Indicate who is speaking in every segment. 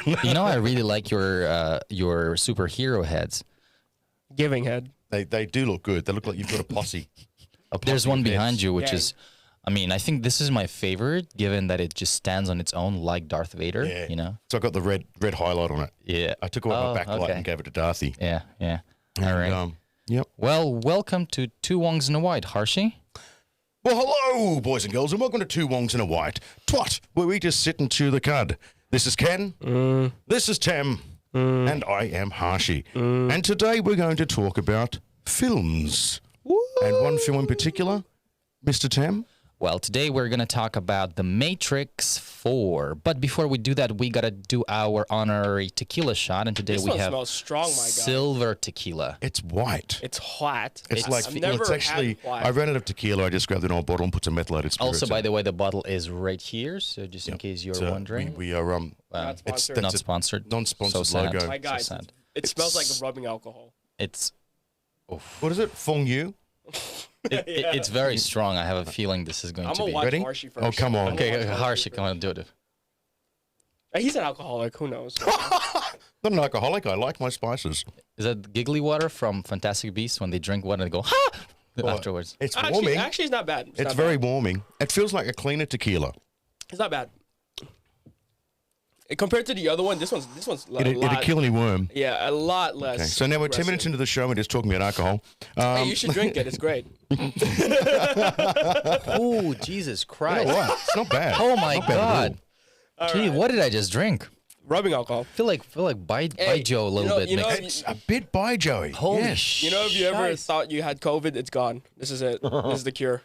Speaker 1: I really like your superhero heads.
Speaker 2: Giving head.
Speaker 3: They do look good. They look like you've got a posse.
Speaker 1: There's one
Speaker 3: of heads.
Speaker 1: behind you, which
Speaker 2: Yeah.
Speaker 1: is, I mean, I think this is my favorite, given that it just stands on its own, like Darth Vader.
Speaker 3: Yeah.
Speaker 1: You know.
Speaker 3: So I got the red highlight on it.
Speaker 1: Yeah.
Speaker 3: I took away my backlight
Speaker 1: okay.
Speaker 3: and gave it to Darcy.
Speaker 1: Yeah. Yeah. All right.
Speaker 3: Yep.
Speaker 1: Well, welcome to Two Wongs in a White, Harshy.
Speaker 3: Well, hello, boys and girls, and welcome to Two Wongs in a White. Twat, where we just sit and chew the cud. This is Ken. This is Tem. And I am Harshy. And today we're going to talk about films. And one film in particular, Mr. Tem.
Speaker 1: Well, today we're going to talk about The Matrix 4. But before we do that, we got to do our honorary tequila shot. And today
Speaker 2: This
Speaker 1: we
Speaker 2: one
Speaker 1: have
Speaker 2: smells strong, my guy.
Speaker 1: silver tequila.
Speaker 3: It's white.
Speaker 2: It's hot.
Speaker 3: It's like,
Speaker 2: I've
Speaker 3: it's
Speaker 2: never
Speaker 3: actually,
Speaker 2: had white.
Speaker 3: I ran out of tequila. I just grabbed an old bottle and put some methylated spirits
Speaker 1: Also, by
Speaker 3: in.
Speaker 1: the way, the bottle is right here. So just in case you're
Speaker 3: So
Speaker 1: wondering.
Speaker 3: we are,
Speaker 2: Not
Speaker 3: it's
Speaker 2: sponsored.
Speaker 1: Not
Speaker 3: a
Speaker 1: sponsored.
Speaker 3: non-sponsored
Speaker 1: So sad.
Speaker 3: logo.
Speaker 2: My guy,
Speaker 1: So sad.
Speaker 2: it smells like rubbing alcohol.
Speaker 1: It's
Speaker 3: What is it? Fong Yu?
Speaker 1: it's very strong. I have a feeling this is going
Speaker 2: I'm
Speaker 1: to
Speaker 2: gonna
Speaker 1: be.
Speaker 2: watch
Speaker 3: Ready?
Speaker 2: Harshy first.
Speaker 3: Oh, come on.
Speaker 2: I'm gonna
Speaker 1: Okay,
Speaker 2: watch
Speaker 1: Harshy,
Speaker 2: first.
Speaker 1: come on, do it.
Speaker 2: He's an alcoholic. Who knows?
Speaker 3: Not an alcoholic. I like my spices.
Speaker 1: Is that giggly water from Fantastic Beasts when they drink water and they go, ha! Afterwards.
Speaker 3: It's
Speaker 2: actually,
Speaker 3: warming.
Speaker 2: actually, it's not bad.
Speaker 3: It's
Speaker 2: not
Speaker 3: very
Speaker 2: bad.
Speaker 3: warming. It feels like a cleaner tequila.
Speaker 2: It's not bad. Compared to the other one, this one's a
Speaker 3: It'll
Speaker 2: lot.
Speaker 3: kill any worm.
Speaker 2: Yeah, a lot less.
Speaker 3: Okay. So now we're 10 minutes
Speaker 2: aggressive.
Speaker 3: into the show and we're just talking about alcohol.
Speaker 2: Hey, you should drink it. It's great.
Speaker 1: Oh, Jesus
Speaker 3: You
Speaker 1: Christ.
Speaker 3: know what? It's not bad.
Speaker 1: Oh my
Speaker 3: Not bad at all.
Speaker 1: God. Gee, what did I just drink?
Speaker 2: Rubbing alcohol.
Speaker 1: Feel like by Joe a little bit.
Speaker 2: You know,
Speaker 1: mixed.
Speaker 3: It's a bit by Joey.
Speaker 1: Holy
Speaker 3: Yes.
Speaker 1: shit.
Speaker 2: you know, if you ever thought you had COVID, it's gone. This is it. This is the cure.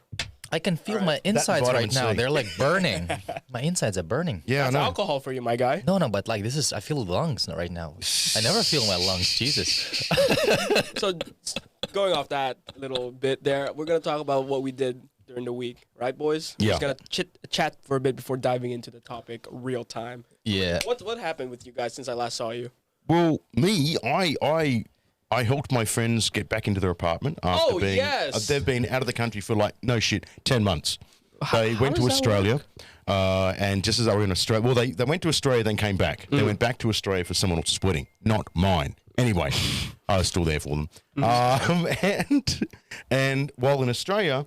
Speaker 1: I can feel my insides
Speaker 3: vitamin
Speaker 1: right now.
Speaker 3: C.
Speaker 1: They're like burning. My insides are burning.
Speaker 3: Yeah,
Speaker 2: That's
Speaker 3: I know.
Speaker 2: alcohol for you, my guy.
Speaker 1: No, but like this is, I feel lungs right now. I never feel my lungs. Jesus.
Speaker 2: So, going off that little bit there, we're gonna talk about what we did during the week, right, boys?
Speaker 3: Yeah.
Speaker 2: We're just gonna chat for a bit before diving into the topic real time.
Speaker 1: Yeah.
Speaker 2: What happened with you guys since I last saw you?
Speaker 3: Well, me, I helped my friends get back into their apartment after
Speaker 2: Oh,
Speaker 3: being.
Speaker 2: yes.
Speaker 3: They've been out of the country for like, no shit, 10 months. They went to
Speaker 2: does that
Speaker 3: Australia, and just as they were in Australia, well, they went to Australia, then came back. They went back to Australia for someone else's wedding, not mine. Anyway, I was still there for them. And while in Australia,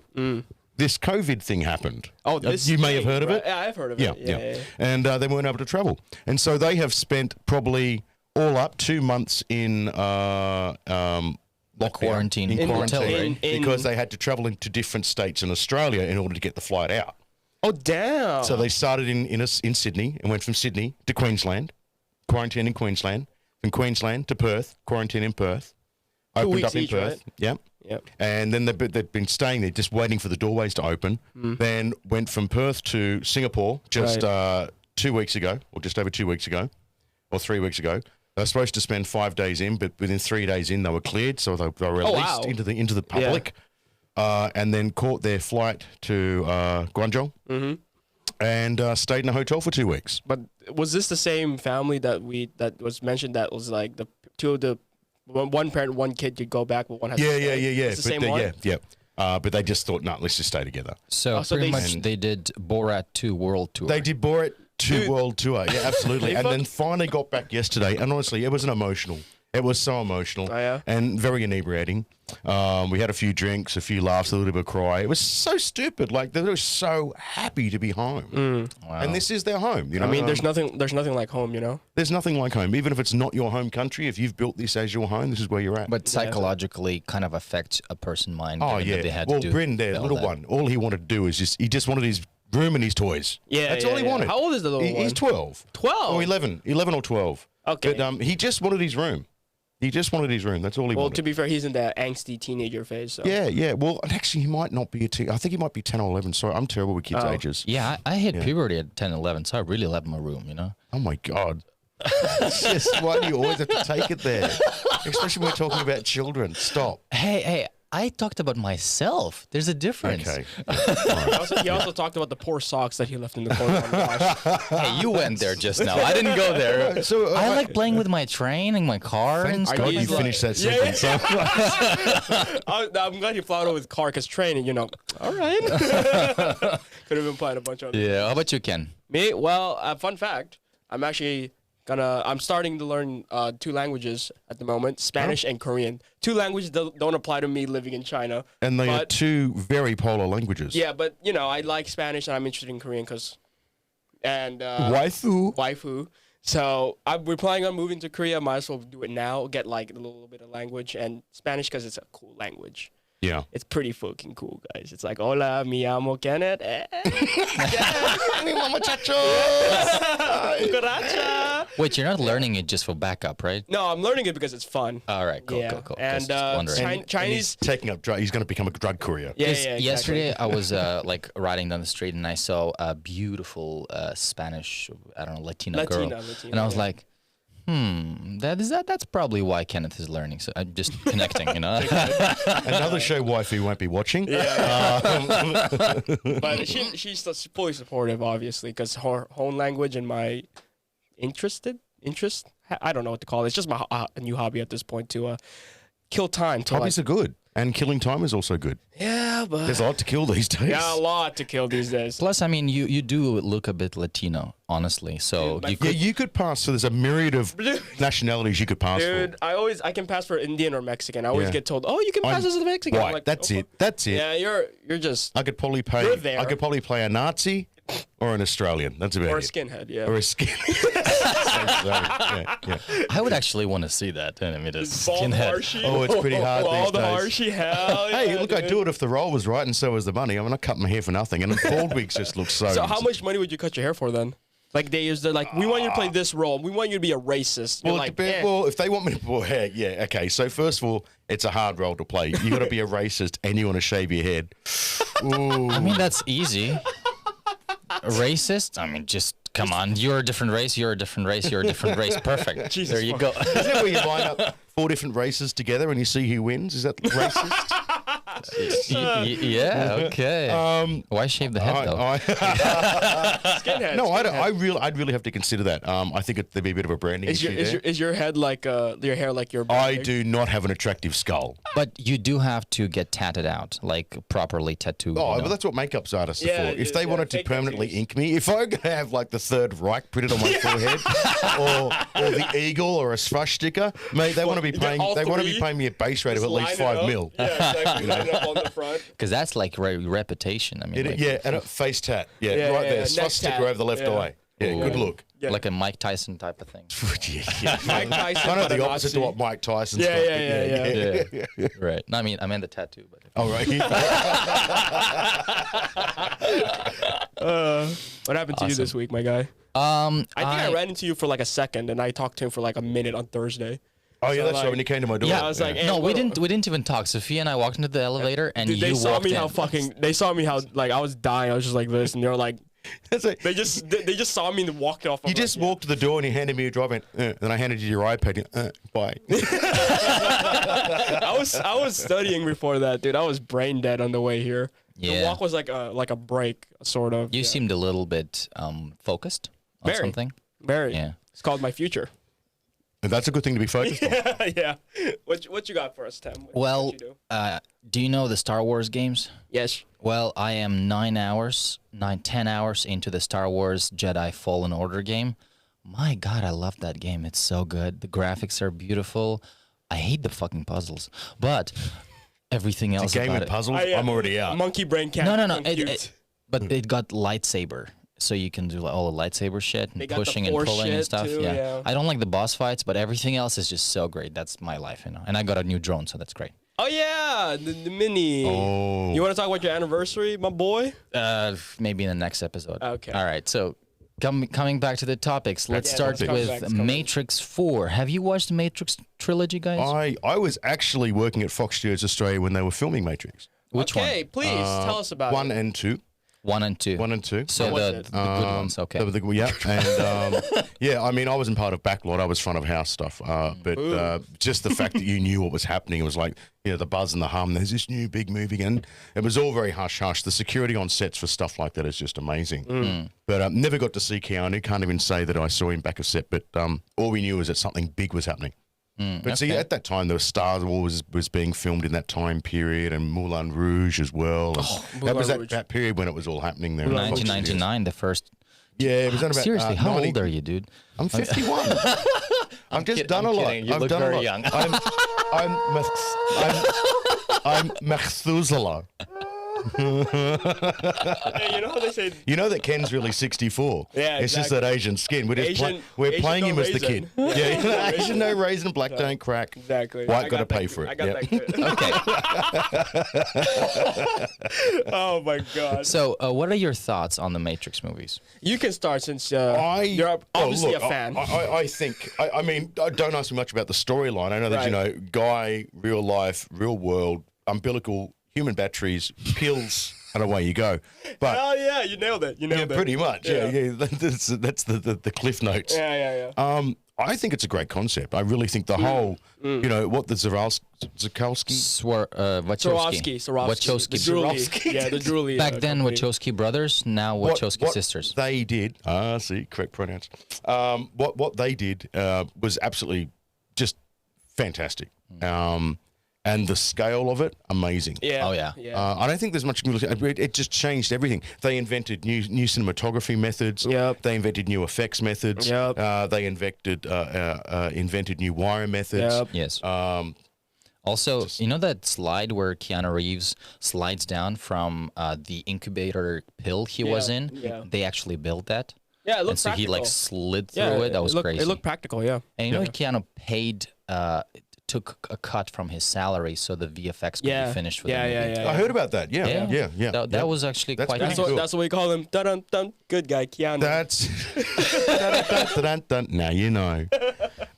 Speaker 3: this COVID thing happened.
Speaker 2: Oh, this
Speaker 3: you may have
Speaker 2: thing,
Speaker 3: heard of
Speaker 2: right?
Speaker 3: it.
Speaker 2: Yeah, I've heard of
Speaker 3: Yeah,
Speaker 2: it.
Speaker 3: yeah. And they weren't able to travel. And so they have spent probably all up 2 months in lockdown,
Speaker 1: quarantine.
Speaker 3: in
Speaker 1: In
Speaker 3: quarantine,
Speaker 1: hotel, right?
Speaker 3: because they had to travel into different states in Australia in order to get the flight out.
Speaker 2: Oh, damn.
Speaker 3: So they started in Sydney and went from Sydney to Queensland, quarantine in Queensland, from Queensland to Perth, quarantine in Perth, opened
Speaker 2: weeks
Speaker 3: up in
Speaker 2: each,
Speaker 3: Perth,
Speaker 2: right?
Speaker 3: yeah.
Speaker 2: Yep.
Speaker 3: And then they've been staying there, just waiting for the doorways to open. Then went from Perth to Singapore just 2 weeks ago, or just over 2 weeks ago, or 3 weeks ago. They were supposed to spend 5 days in, but within 3 days in, they were cleared, so they were released
Speaker 2: wow.
Speaker 3: into the public, and then caught their flight to Guangzhou, and stayed in a hotel for 2 weeks.
Speaker 2: But was this the same family that was mentioned that was like the two of the one parent, one kid could go back, but one has to stay?
Speaker 3: Yeah.
Speaker 2: It's the
Speaker 3: But
Speaker 2: same one?
Speaker 3: Yeah. But they just thought, no, let's just stay together.
Speaker 1: So,
Speaker 2: so
Speaker 1: pretty
Speaker 2: they-
Speaker 1: much they did Borat 2 World Tour.
Speaker 3: They did Borat 2 World Tour. Yeah, absolutely.
Speaker 2: They
Speaker 3: And then
Speaker 2: fuck-
Speaker 3: finally got back yesterday. And honestly, it was an emotional. It was so emotional.
Speaker 2: Oh, yeah?
Speaker 3: And very inebriating. We had a few drinks, a few laughs, a little bit of a cry. It was so stupid. Like, they were so happy to be home.
Speaker 1: Wow.
Speaker 3: And this is their home. You know?
Speaker 2: I mean, there's nothing like home, you know?
Speaker 3: There's nothing like home. Even if it's not your home country, if you've built this as your home, this is where you're at.
Speaker 1: But psychologically kind of affects a person's mind.
Speaker 3: oh,
Speaker 1: given that They
Speaker 3: yeah.
Speaker 1: had
Speaker 3: Well,
Speaker 1: to do
Speaker 3: Bryn, their
Speaker 1: all
Speaker 3: little
Speaker 1: that.
Speaker 3: one, all he wanted to do is he just wanted his room and his toys.
Speaker 2: Yeah,
Speaker 3: That's
Speaker 2: yeah,
Speaker 3: all he
Speaker 2: yeah.
Speaker 3: wanted.
Speaker 2: How old is the little one?
Speaker 3: He's 12.
Speaker 2: 12?
Speaker 3: Or 11 or 12.
Speaker 2: Okay.
Speaker 3: But he just wanted his room. He just wanted his room. That's all he
Speaker 2: Well,
Speaker 3: wanted.
Speaker 2: to be fair, he's in that angsty teenager phase. So.
Speaker 3: Yeah. Well, and actually, he might not be a teen. I think he might be 10 or 11. Sorry, I'm terrible with kids'
Speaker 2: Oh.
Speaker 3: ages.
Speaker 1: Yeah, I hit puberty at 10, 11, so I really love my room, you know?
Speaker 3: Oh, my God. It's just, why do you always have to take it there? Especially when we're talking about children. Stop.
Speaker 1: Hey, I talked about myself. There's a difference.
Speaker 3: Okay.
Speaker 2: He also talked about the poor socks that he left in the corner on the wash.
Speaker 1: Hey, you went there just now. I didn't go there.
Speaker 3: So,
Speaker 1: I like playing with my train and my car and
Speaker 3: Thank
Speaker 1: stuff.
Speaker 3: God you
Speaker 2: He's like-
Speaker 3: finished that
Speaker 2: Yeah,
Speaker 3: sentence.
Speaker 2: I'm glad you plowed it with car because training, you know. All right. Could have implied a bunch of other
Speaker 1: Yeah, how about you, Ken?
Speaker 2: Me? Well, fun fact, I'm actually I'm starting to learn 2 languages at the moment, Spanish and Korean. 2 languages don't apply to me living in China.
Speaker 3: And they are
Speaker 2: but-
Speaker 3: 2 very polar languages.
Speaker 2: Yeah, but I like Spanish and I'm interested in Korean
Speaker 3: Waifu.
Speaker 2: waifu. So we're planning on moving to Korea. Might as well do it now. Get like a little bit of language and Spanish because it's a cool language.
Speaker 3: Yeah.
Speaker 2: It's pretty fucking cool, guys. It's like hola, mi amo Kenneth. Cucaracha.
Speaker 1: Wait, you're not learning it just for backup, right?
Speaker 2: No, I'm learning it because it's fun.
Speaker 1: All right, cool,
Speaker 2: Yeah,
Speaker 1: cool.
Speaker 2: and,
Speaker 1: Just wondering.
Speaker 2: Chin-
Speaker 3: And
Speaker 2: Chinese.
Speaker 3: he's taking up drug. He's going to become a drug courier.
Speaker 2: Yeah,
Speaker 1: 'Cause
Speaker 2: yeah. Exactly.
Speaker 1: yesterday I was like riding down the street and I saw a beautiful Spanish, I don't know, Latina girl,
Speaker 2: Latina,
Speaker 1: and I was
Speaker 2: yeah.
Speaker 1: like, that's probably why Kenneth is learning. So I'm just connecting,
Speaker 3: Another show wifey won't be watching.
Speaker 2: But she's fully supportive, obviously, because her own language and my interest. I don't know what to call it. It's just my a new hobby at this point to kill time. To
Speaker 3: Hobbies are good. And killing time is also good.
Speaker 2: yeah, but
Speaker 3: There's a lot to kill these days.
Speaker 2: yeah, a lot to kill these days.
Speaker 1: Plus, I mean, you do look a bit Latino, honestly. So
Speaker 2: Dude,
Speaker 1: you
Speaker 3: Yeah,
Speaker 1: could.
Speaker 3: you could pass. So there's a myriad of nationalities you could pass
Speaker 2: Dude,
Speaker 3: for.
Speaker 2: I can pass for Indian or Mexican. I always
Speaker 3: Yeah.
Speaker 2: get told, oh, you can pass as a Mexican. I'm
Speaker 3: Right,
Speaker 2: like,
Speaker 3: that's
Speaker 2: oh,
Speaker 3: it. That's it.
Speaker 2: Yeah, you're just
Speaker 3: I could probably
Speaker 2: You're
Speaker 3: play.
Speaker 2: there.
Speaker 3: I could probably play a Nazi or an Australian. That's about
Speaker 2: or a
Speaker 3: it.
Speaker 2: skinhead. Yeah.
Speaker 3: Or a skin. yeah.
Speaker 1: I would actually want to see that. I mean, it's
Speaker 2: Bald
Speaker 1: skinhead.
Speaker 2: Harshy.
Speaker 3: Oh, it's pretty hard
Speaker 2: Bald
Speaker 3: these days.
Speaker 2: Harshy, hell
Speaker 3: Hey,
Speaker 2: yeah,
Speaker 3: look, I'd
Speaker 2: dude.
Speaker 3: do it if the role was right and so was the money. I mean, I cut my hair for nothing, and bald wigs just look so.
Speaker 2: So how much money would you cut your hair for then? Like they're like, we want you to play this role. We want you to be a racist. You're
Speaker 3: Well,
Speaker 2: like,
Speaker 3: well, if they want me to, well, yeah, okay. So first of all, it's a hard role to play. You got to be a racist, and you want to shave your head. Ooh.
Speaker 1: I mean, that's easy. A racist? I mean, just come on. You're a different race. You're a different race. You're a different race. Perfect.
Speaker 2: Jesus
Speaker 1: there you go.
Speaker 3: Isn't that where you line up 4 different races together and you see who wins? Is that racist?
Speaker 1: Yeah. Okay. Why shave the head though?
Speaker 2: skinhead.
Speaker 3: No,
Speaker 2: skinhead.
Speaker 3: I'd really have to consider that. I think there'd be a bit of a branding
Speaker 2: Is
Speaker 3: issue there.
Speaker 2: is your head like your hair like your?
Speaker 3: I do not have an attractive skull.
Speaker 1: But you do have to get tatted out, like properly tattooed.
Speaker 3: Oh,
Speaker 1: you know?
Speaker 3: but that's what makeup artists are
Speaker 2: Yeah,
Speaker 3: for. If they
Speaker 2: yeah,
Speaker 3: wanted to
Speaker 2: fake
Speaker 3: permanently
Speaker 2: tattoos.
Speaker 3: ink me, if I'm going to have like the Third Reich printed on my forehead, or the eagle or a swastika, mate, they want to be
Speaker 2: Get
Speaker 3: paying.
Speaker 2: all
Speaker 3: They want to be
Speaker 2: three,
Speaker 3: paying me a base rate of
Speaker 2: Just
Speaker 3: at least
Speaker 2: line it
Speaker 3: 5
Speaker 2: up.
Speaker 3: mil.
Speaker 2: Yeah, exactly. Line it up on the front.
Speaker 1: Because that's like reputation. I mean, like,
Speaker 3: Yeah, and a face tat. Yeah,
Speaker 2: Yeah,
Speaker 3: right
Speaker 2: yeah,
Speaker 3: there.
Speaker 2: yeah, neck
Speaker 3: Swastika
Speaker 2: tat.
Speaker 3: over the left
Speaker 2: Yeah.
Speaker 3: eye. Yeah, good look.
Speaker 2: Yeah.
Speaker 1: like a Mike Tyson type of thing.
Speaker 3: yeah.
Speaker 2: Mike Tyson,
Speaker 3: Kind of
Speaker 2: but a
Speaker 3: the opposite to
Speaker 2: Nazi.
Speaker 3: what Mike Tyson's
Speaker 2: Yeah,
Speaker 3: got.
Speaker 2: yeah.
Speaker 1: Yeah. Right. No, I mean, I meant the tattoo, but
Speaker 3: All right.
Speaker 2: What happened to you this week, my guy? I think I ran into you for like a second, and I talked to him for like a minute on Thursday.
Speaker 3: Oh yeah,
Speaker 2: So,
Speaker 3: that's
Speaker 2: like-
Speaker 3: right. When you came to my door.
Speaker 2: Yeah, I was like, hey,
Speaker 1: no, we
Speaker 2: what-
Speaker 1: didn't even talk. Sophia and I walked into the elevator, and
Speaker 2: Dude,
Speaker 1: you
Speaker 2: they saw
Speaker 1: walked
Speaker 2: me
Speaker 1: in.
Speaker 2: how fucking. They saw me how like I was dying. I was just like this, and they were like,
Speaker 3: That's like,
Speaker 2: they just saw me and walked off.
Speaker 3: you just walked to the door and he handed me a drive, and then I handed you your iPad. Bye.
Speaker 2: I was studying before that, dude. I was brain dead on the way here. The
Speaker 1: Yeah.
Speaker 2: walk was like a break, sort of.
Speaker 1: You
Speaker 2: yeah.
Speaker 1: seemed a little bit focused on
Speaker 2: Very.
Speaker 1: something.
Speaker 2: very.
Speaker 1: Yeah.
Speaker 2: It's called my future.
Speaker 3: And that's a good thing to be focused on.
Speaker 2: Yeah. What you got for us, Tim?
Speaker 1: Well,
Speaker 2: What you do?
Speaker 1: do you know the Star Wars games?
Speaker 2: Yes.
Speaker 1: Well, I am 10 hours into the Star Wars Jedi Fallen Order game. My God, I love that game. It's so good. The graphics are beautiful. I hate the fucking puzzles, but everything else
Speaker 3: Game
Speaker 1: about
Speaker 3: with
Speaker 1: it.
Speaker 3: puzzles. I'm already out.
Speaker 2: Monkey brain can't.
Speaker 1: No.
Speaker 2: compute.
Speaker 1: But it got lightsaber, so you can do like, all the lightsaber shit
Speaker 2: They
Speaker 1: and
Speaker 2: got the
Speaker 1: pushing and
Speaker 2: Force
Speaker 1: pulling and
Speaker 2: shit
Speaker 1: stuff.
Speaker 2: too, yeah.
Speaker 1: I don't like the boss fights, but everything else is just so great. That's my life, you know. And I got a new drone, so that's great.
Speaker 2: Oh yeah, the mini.
Speaker 3: Oh.
Speaker 2: You want to talk about your anniversary, my boy?
Speaker 1: Maybe in the next episode.
Speaker 2: Okay.
Speaker 1: All right. So coming back to the topics, let's
Speaker 2: Yeah,
Speaker 1: start
Speaker 2: let's come
Speaker 1: with
Speaker 2: back, let's come back.
Speaker 1: Matrix 4. Have you watched the Matrix trilogy, guys?
Speaker 3: I was actually working at Fox Studios Australia when they were filming Matrix.
Speaker 1: Which
Speaker 2: Okay, please tell us about
Speaker 3: 1
Speaker 2: it.
Speaker 3: and 2.
Speaker 1: 1 and 2.
Speaker 3: 1 and 2.
Speaker 1: So
Speaker 2: How was
Speaker 1: the
Speaker 2: it?
Speaker 1: good ones. Okay.
Speaker 3: Yeah, and yeah, I mean, I wasn't part of backlot. I was front of house stuff. But just the fact that you knew what was happening, it was like, you know, the buzz and the hum. There's this new big movie, and it was all very hush hush. The security on sets for stuff like that is just amazing. But never got to see Keanu. Can't even say that I saw him back a set. But all we knew was that something big was happening. But see,
Speaker 1: okay.
Speaker 3: at that time, the Star Wars was being filmed in that time period, and Moulin Rouge as well. And that was
Speaker 2: Moulin Rouge.
Speaker 3: that period when it was all happening there.
Speaker 1: 1999, the first
Speaker 3: Yeah, it was on about
Speaker 1: Seriously, how
Speaker 3: 90
Speaker 1: old are you, dude?
Speaker 3: I'm 51. I've just done a
Speaker 1: I'm
Speaker 3: lot.
Speaker 1: kidding. You
Speaker 3: I've
Speaker 1: look
Speaker 3: done
Speaker 1: very
Speaker 3: a lot.
Speaker 1: young.
Speaker 3: I'm Methuselah.
Speaker 2: Hey, you know how they say
Speaker 3: You know that Ken's really 64.
Speaker 2: Yeah,
Speaker 3: It's just that Asian skin. We're just
Speaker 2: Asian-
Speaker 3: we're
Speaker 2: Asian
Speaker 3: playing
Speaker 2: no
Speaker 3: him as the
Speaker 2: raisin.
Speaker 3: kid. Yeah,
Speaker 2: Asian no
Speaker 3: Asian
Speaker 2: raisin.
Speaker 3: no raisin, black don't crack.
Speaker 2: exactly.
Speaker 3: White
Speaker 2: I
Speaker 3: got to
Speaker 2: got
Speaker 3: pay
Speaker 2: that
Speaker 3: for
Speaker 2: good.
Speaker 3: it.
Speaker 2: I got
Speaker 3: Yeah.
Speaker 2: that good.
Speaker 1: Okay.
Speaker 2: Oh my god.
Speaker 1: So, what are your thoughts on the Matrix movies?
Speaker 2: You can start since
Speaker 3: Oh,
Speaker 2: you're obviously
Speaker 3: look,
Speaker 2: a fan.
Speaker 3: I think. I mean, don't ask me much about the storyline. I know that
Speaker 2: Right.
Speaker 3: you know, guy, real life, real world, umbilical, human batteries, pills, and away you go. But
Speaker 2: Oh yeah, you nailed it. You
Speaker 3: yeah,
Speaker 2: nailed it.
Speaker 3: pretty much. Yeah. That's the cliff notes.
Speaker 2: Yeah, yeah.
Speaker 3: I think it's a great concept. I really think the whole, you know, what the Zakowski.
Speaker 1: Wachowski.
Speaker 2: Swarovski. The Drooly. Yeah, the Drooly.
Speaker 1: Back then,
Speaker 2: company.
Speaker 1: Wachowski brothers. Now Wachowski sisters.
Speaker 3: They did. See, correct pronouns. What they did was absolutely just fantastic. And the scale of it, amazing.
Speaker 2: Yeah.
Speaker 1: Oh, yeah.
Speaker 3: I don't think there's much. It just changed everything. They invented new cinematography methods.
Speaker 2: Yep.
Speaker 3: They invented new effects methods.
Speaker 2: Yep.
Speaker 3: They invented new wire methods.
Speaker 2: Yep.
Speaker 1: Yes. Also, you know that slide where Keanu Reeves slides down from the incubator pill he was in?
Speaker 2: yeah.
Speaker 1: They actually built that.
Speaker 2: Yeah, it
Speaker 1: And
Speaker 2: looked
Speaker 1: so he like
Speaker 2: practical.
Speaker 1: slid through it. That was crazy.
Speaker 2: It looked practical, yeah.
Speaker 1: And you know, Keanu paid, took a cut from his salary so the VFX could be finished for the movie.
Speaker 3: I heard about that. Yeah.
Speaker 1: That was actually
Speaker 3: That's
Speaker 1: quite
Speaker 3: pretty
Speaker 1: nice.
Speaker 3: cool.
Speaker 2: That's what we call him. Dun dun. Good guy, Keanu.
Speaker 3: That's dun-dun-dun-dun-dun. Now you know.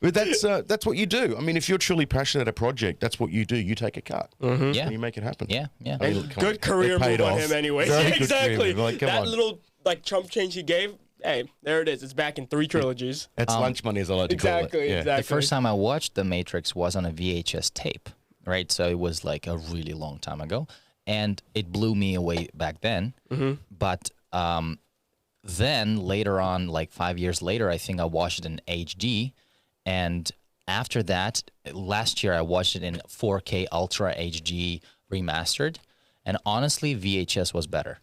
Speaker 3: But that's what you do. I mean, if you're truly passionate about a project, that's what you do. You take a cut
Speaker 1: Yeah.
Speaker 3: and you make it happen.
Speaker 1: Yeah, yeah.
Speaker 3: I mean, look, come on.
Speaker 2: Good career
Speaker 3: It paid
Speaker 2: move on
Speaker 3: off.
Speaker 2: him, anyway.
Speaker 3: Very
Speaker 2: Yeah,
Speaker 3: good career
Speaker 2: exactly.
Speaker 3: move. Like, come
Speaker 2: That
Speaker 3: on.
Speaker 2: little chump change he gave. Hey, there it is. It's back in 3 trilogies.
Speaker 3: That's lunch money, as I like to call it.
Speaker 2: Exactly.
Speaker 3: Yeah.
Speaker 2: Exactly.
Speaker 1: The first time I watched The Matrix was on a VHS tape, right? So it was like a really long time ago, and it blew me away back then. But then later on, like 5 years later, I think I watched it in HD, and after that, last year I watched it in 4K Ultra HD remastered, and honestly, VHS was better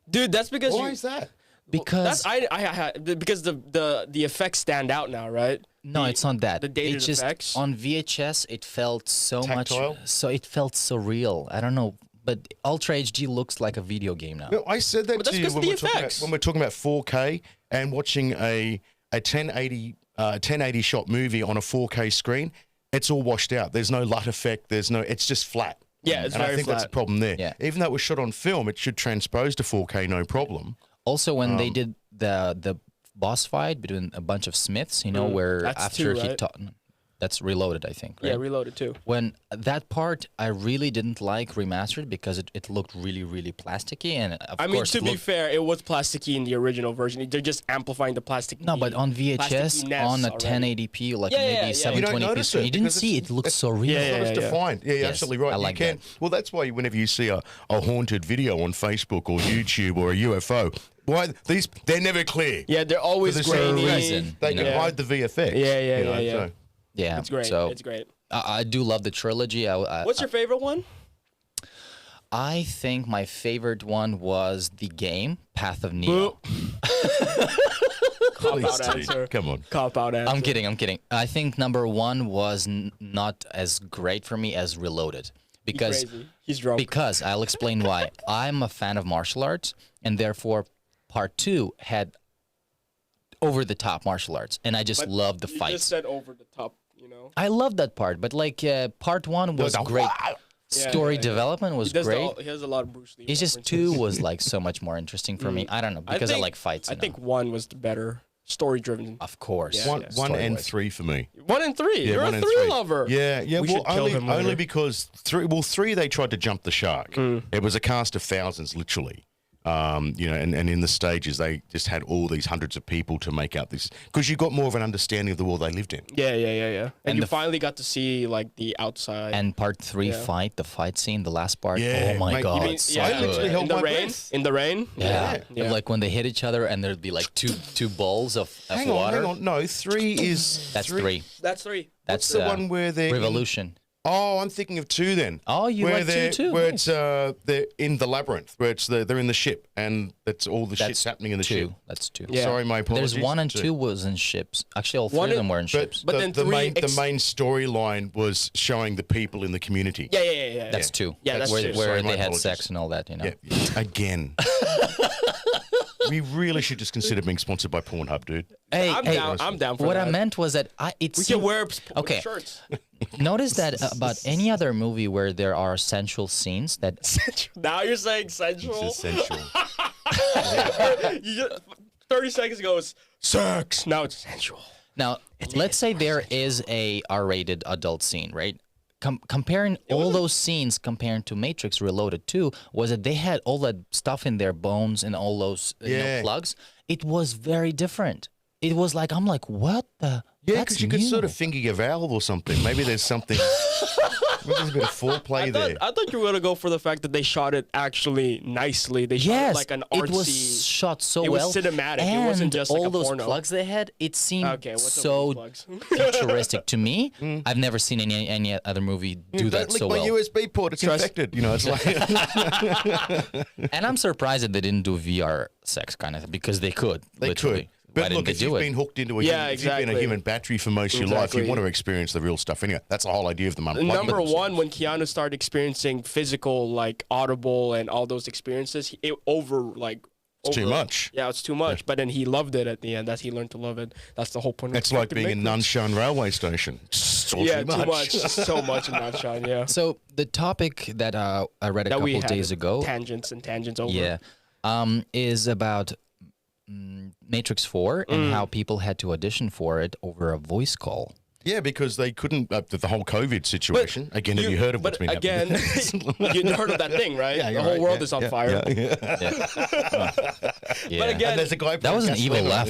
Speaker 2: Dude, that's because
Speaker 3: Why
Speaker 2: you.
Speaker 3: is that?
Speaker 1: because
Speaker 2: Because the effects stand out now, right?
Speaker 1: no, it's not that.
Speaker 2: the dated
Speaker 1: it's just
Speaker 2: effects?
Speaker 1: on VHS. It felt so
Speaker 3: Tactile?
Speaker 1: much. So it felt so real. I don't know, but Ultra HD looks like a video game now.
Speaker 3: No, I said that
Speaker 2: But that's
Speaker 3: to you
Speaker 2: 'cause
Speaker 3: when
Speaker 2: the
Speaker 3: we're, talking about,
Speaker 2: effects.
Speaker 3: when we're talking about 4K and watching a 1080 shot movie on a 4K screen. It's all washed out. There's no LUT effect. It's just flat.
Speaker 2: Yeah, it's
Speaker 3: and I
Speaker 2: very
Speaker 3: think that's the
Speaker 2: flat.
Speaker 3: problem there.
Speaker 1: Yeah.
Speaker 3: Even though it was shot on film, it should transpose to 4K, no problem.
Speaker 1: Also, when they did the boss fight between a bunch of Smiths, you know, where
Speaker 2: That's
Speaker 1: after
Speaker 2: two,
Speaker 1: he
Speaker 2: right?
Speaker 1: taught. That's Reloaded, I think. Right?
Speaker 2: Yeah, Reloaded too.
Speaker 1: When that part I really didn't like remastered because it looked really, really plasticky, and of
Speaker 2: I mean,
Speaker 1: course
Speaker 2: to be
Speaker 1: looked-
Speaker 2: fair, it was plasticky in the original version. They're just amplifying the plastic.
Speaker 1: No, but on VHS,
Speaker 2: plasticky-ness
Speaker 1: on a
Speaker 2: already.
Speaker 1: 1080p, like
Speaker 2: Yeah, yeah,
Speaker 1: maybe
Speaker 2: yeah.
Speaker 1: 720p
Speaker 3: You don't notice
Speaker 1: screen,
Speaker 3: it
Speaker 1: you didn't
Speaker 3: because
Speaker 1: see
Speaker 3: it's-
Speaker 1: it. It looks so real.
Speaker 2: Yeah,
Speaker 3: It's not as defined. Yeah, you're
Speaker 1: Yes,
Speaker 3: absolutely right.
Speaker 1: I like
Speaker 3: you can.
Speaker 1: that.
Speaker 3: Well, that's why whenever you see a haunted video on Facebook or YouTube or a UFO, they're never clear.
Speaker 2: Yeah, they're always
Speaker 3: For the same
Speaker 2: grainy.
Speaker 1: reason.
Speaker 3: They
Speaker 1: you
Speaker 3: can
Speaker 1: know.
Speaker 3: hide the VFX.
Speaker 2: Yeah, yeah,
Speaker 3: you know,
Speaker 2: yeah.
Speaker 3: so-
Speaker 1: Yeah,
Speaker 2: It's great.
Speaker 1: So
Speaker 2: It's great.
Speaker 1: I do love the trilogy.
Speaker 2: What's your favorite one?
Speaker 1: I think my favorite one was the game Path of Neo.
Speaker 2: Cop
Speaker 3: Please
Speaker 2: out
Speaker 3: do.
Speaker 2: answer.
Speaker 3: Come on.
Speaker 2: Cop out answer.
Speaker 1: I'm kidding. I think number one was not as great for me as Reloaded because
Speaker 2: Crazy. He's drunk.
Speaker 1: because I'll explain why. I'm a fan of martial arts, and therefore part 2 had over the top martial arts, and I just love the
Speaker 2: You
Speaker 1: fights.
Speaker 2: just said over the top. You know.
Speaker 1: I love that part, but like part 1 was
Speaker 3: Like,
Speaker 1: great.
Speaker 3: wow.
Speaker 1: Story
Speaker 2: yeah.
Speaker 1: development was
Speaker 2: He does
Speaker 1: great.
Speaker 2: he has a lot of Bruce Lee.
Speaker 1: It's just
Speaker 2: references.
Speaker 1: 2 was like so much more interesting for me. I don't know because I
Speaker 2: think-
Speaker 1: like fights.
Speaker 2: I
Speaker 1: you know.
Speaker 2: think 1 was the better story-driven.
Speaker 1: Of course.
Speaker 2: Yeah,
Speaker 3: One,
Speaker 2: yeah.
Speaker 3: one and
Speaker 1: Story-wise.
Speaker 3: 3 for me.
Speaker 2: 1 and 3. You're a
Speaker 3: 1 and
Speaker 2: 3 lover.
Speaker 3: Yeah, yeah.
Speaker 2: We
Speaker 3: well,
Speaker 2: should kill him
Speaker 3: only
Speaker 2: later.
Speaker 3: because 3. Well, 3 they tried to jump the shark.
Speaker 2: Mm.
Speaker 3: It was a cast of thousands, literally. You know, and in the stages they just had all these hundreds of people to make out this because you got more of an understanding of the world they lived in.
Speaker 2: Yeah. And,
Speaker 1: And
Speaker 2: you
Speaker 1: the
Speaker 2: finally got to see like the outside.
Speaker 1: And part 3
Speaker 2: Yeah.
Speaker 1: the fight scene, the last part.
Speaker 3: Yeah,
Speaker 1: oh my
Speaker 3: mate, you
Speaker 1: god,
Speaker 3: mean-
Speaker 1: it's
Speaker 3: yeah,
Speaker 1: so
Speaker 3: I literally
Speaker 1: good.
Speaker 3: held
Speaker 2: in the
Speaker 3: my
Speaker 2: rain.
Speaker 3: breath.
Speaker 2: In the rain.
Speaker 1: Yeah.
Speaker 2: Yeah.
Speaker 1: Like when they hit each other and there'd be like two bowls of water.
Speaker 3: Hang on. No, 3 is
Speaker 1: That's
Speaker 3: 3.
Speaker 1: 3.
Speaker 2: That's 3.
Speaker 1: That's
Speaker 3: the one where they're in-
Speaker 1: Revolution.
Speaker 3: Oh, I'm thinking of 2 then.
Speaker 1: Oh, you
Speaker 3: where
Speaker 1: like 2
Speaker 3: they're-
Speaker 1: too?
Speaker 3: Where
Speaker 1: Nice.
Speaker 3: it's they're in the labyrinth, where they're in the ship, and that's all the shit's happening in the
Speaker 1: 2.
Speaker 3: ship.
Speaker 1: That's 2.
Speaker 2: Yeah.
Speaker 3: Sorry, my apologies.
Speaker 1: There's 1 and
Speaker 3: 2.
Speaker 1: 2 was in ships. Actually, all 3
Speaker 2: One
Speaker 1: of them
Speaker 2: and-
Speaker 1: were in ships.
Speaker 2: But then 3
Speaker 3: the main storyline was showing the people in the community.
Speaker 2: Yeah.
Speaker 1: That's 2.
Speaker 2: Yeah, that's
Speaker 1: where,
Speaker 2: 2.
Speaker 1: where
Speaker 3: Sorry, my
Speaker 1: they had
Speaker 3: apologies.
Speaker 1: sex and all that, you know.
Speaker 3: Yeah, again. We really should just consider being sponsored by Pornhub, dude.
Speaker 1: Hey,
Speaker 2: I'm
Speaker 1: hey,
Speaker 2: down. I'm down for
Speaker 1: what
Speaker 2: that.
Speaker 1: I meant was that
Speaker 2: We can wear
Speaker 1: Okay.
Speaker 2: shirts.
Speaker 1: Notice that about any other movie where there are sensual scenes that
Speaker 2: Now you're saying
Speaker 3: It's
Speaker 2: sensual.
Speaker 3: essential.
Speaker 2: You just, 30 seconds ago it's sex. Now it's sensual.
Speaker 1: now let's say there is a R-rated adult scene, right? Comparing all those scenes compared to Matrix Reloaded 2 was that they had all that stuff in their bones and all those
Speaker 3: Yeah.
Speaker 1: plugs. It was very different. It was like I'm like, what the?
Speaker 3: Yeah,
Speaker 1: That's
Speaker 3: because you could sort
Speaker 1: new.
Speaker 3: of finger your valve or something. Maybe there's something. Maybe there's a bit of foreplay there.
Speaker 2: I thought you were gonna go for the fact that they shot it actually nicely. They shot it
Speaker 1: Yes,
Speaker 2: like an artsy.
Speaker 1: it was shot so
Speaker 2: it was
Speaker 1: well.
Speaker 2: cinematic.
Speaker 1: And
Speaker 2: It wasn't just like
Speaker 1: all
Speaker 2: a
Speaker 1: those
Speaker 2: porno.
Speaker 1: plugs they had. It seemed
Speaker 2: Okay, what's
Speaker 1: so
Speaker 2: up with these plugs?
Speaker 1: futuristic to me. I've never seen any other movie do that
Speaker 3: Don't lick
Speaker 1: so
Speaker 3: my
Speaker 1: well.
Speaker 3: USB port. It's
Speaker 2: Trust-
Speaker 3: infected. You know, it's like.
Speaker 1: And I'm surprised that they didn't do VR sex kind of because they could.
Speaker 3: They
Speaker 1: literally.
Speaker 3: could.
Speaker 1: Why
Speaker 3: But
Speaker 1: didn't
Speaker 3: look,
Speaker 1: they
Speaker 3: if
Speaker 1: do
Speaker 3: you've
Speaker 1: it?
Speaker 3: been hooked into a
Speaker 2: Yeah,
Speaker 3: human, if you've been a
Speaker 2: exactly.
Speaker 3: human battery for most of your life, you
Speaker 2: Exactly.
Speaker 3: want to experience the real stuff anyway. That's the whole idea of them unplugging
Speaker 2: Number
Speaker 3: themselves.
Speaker 2: one, when Keanu started experiencing physical, like audible and all those experiences, it's
Speaker 3: too much.
Speaker 2: Yeah, it's too much. But then he loved it at the end. He learned to love it. That's the whole point. of
Speaker 3: It's like
Speaker 2: Detective
Speaker 3: being in
Speaker 2: Matrix.
Speaker 3: Nanshan railway station. It's all
Speaker 2: Yeah,
Speaker 3: too much.
Speaker 2: so much in that shot. Yeah,
Speaker 1: So the topic that I read a
Speaker 2: that we
Speaker 1: couple
Speaker 2: had
Speaker 1: days ago,
Speaker 2: tangents over.
Speaker 1: yeah, is about Matrix 4 and how people had to audition for it over a voice call.
Speaker 3: Yeah, because they couldn't. The whole COVID situation. Again, have you heard of what's been
Speaker 2: again,
Speaker 3: happening?
Speaker 2: you heard of that thing, right?
Speaker 3: Yeah,
Speaker 2: the
Speaker 3: you're
Speaker 2: whole
Speaker 3: right.
Speaker 2: world
Speaker 3: Yeah,
Speaker 2: is on
Speaker 3: yeah,
Speaker 2: fire.
Speaker 3: yeah.
Speaker 1: Yeah.
Speaker 2: But again,
Speaker 3: And there's a guy.
Speaker 1: That was an
Speaker 3: playing
Speaker 1: evil
Speaker 3: Gasolina.
Speaker 1: laugh,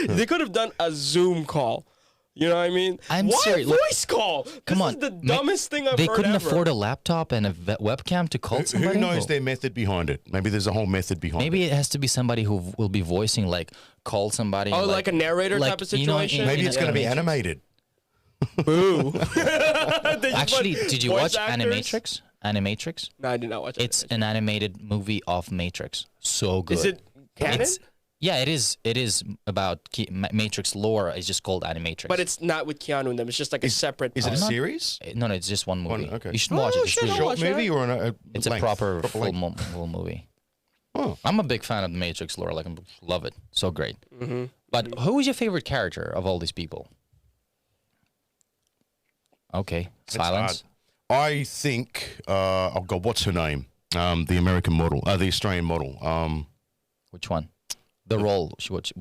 Speaker 1: dude.
Speaker 2: they could have done a Zoom call. You know what I mean?
Speaker 1: I'm
Speaker 2: Why
Speaker 1: serious.
Speaker 2: voice call?
Speaker 1: Come
Speaker 2: this
Speaker 1: on.
Speaker 2: is the dumbest thing I've
Speaker 1: They
Speaker 2: heard
Speaker 1: couldn't
Speaker 2: ever.
Speaker 1: afford a laptop and a webcam to call somebody.
Speaker 3: Who knows
Speaker 1: Well,
Speaker 3: their method behind it? Maybe there's a whole method behind it.
Speaker 1: Maybe it has to be somebody who will be voicing, like, call somebody.
Speaker 2: Oh, like a narrator type of
Speaker 1: you know,
Speaker 2: situation?
Speaker 3: Maybe
Speaker 1: in
Speaker 3: it's going to be
Speaker 1: Animatrix.
Speaker 3: animated.
Speaker 2: Boo.
Speaker 1: Actually, did you watch Animatrix? Animatrix?
Speaker 2: No, I did not watch it.
Speaker 1: It's an animated movie of Matrix. So good.
Speaker 2: Is it canon?
Speaker 1: It's- yeah, it is. It is about Matrix lore. It's just called Animatrix.
Speaker 2: But it's not with Keanu in them. It's just like a separate.
Speaker 3: Is it a
Speaker 1: not-
Speaker 3: series?
Speaker 1: No, it's just one movie.
Speaker 3: okay.
Speaker 1: You should watch it. It's
Speaker 2: shit,
Speaker 1: really
Speaker 2: I'll
Speaker 1: good.
Speaker 2: watch
Speaker 3: Short movie
Speaker 2: that.
Speaker 3: or a
Speaker 1: It's a
Speaker 3: length?
Speaker 1: proper
Speaker 3: length?
Speaker 1: full movie.
Speaker 3: Oh.
Speaker 1: I'm a big fan of the Matrix lore. Like, I love it. So great.
Speaker 2: Mm-hmm.
Speaker 1: But who is your favorite character of all these people? Okay, silence.
Speaker 3: I think. Oh God, what's her name? The American model, the Australian model.
Speaker 1: Which one? The role. What